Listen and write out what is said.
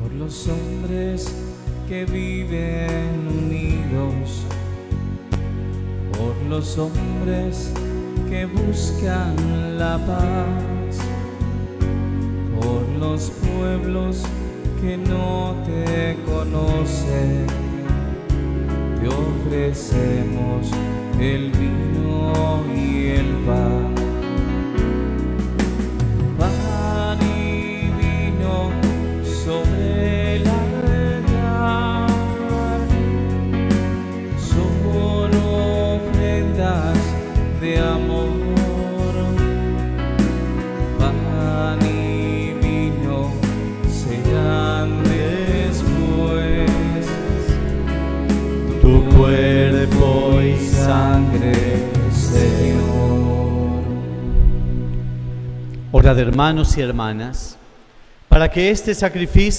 por los hombres que viven unidos, por los hombres que buscan la paz, por los pueblos que no te conocen, te ofrecemos el vino y el pan. Pan y vino sobre el altar, son ofrendas de amor. Pan y vino serán después tu cuerpo y sangre, Señor. Orad, hermanos y hermanas, para que este sacrificio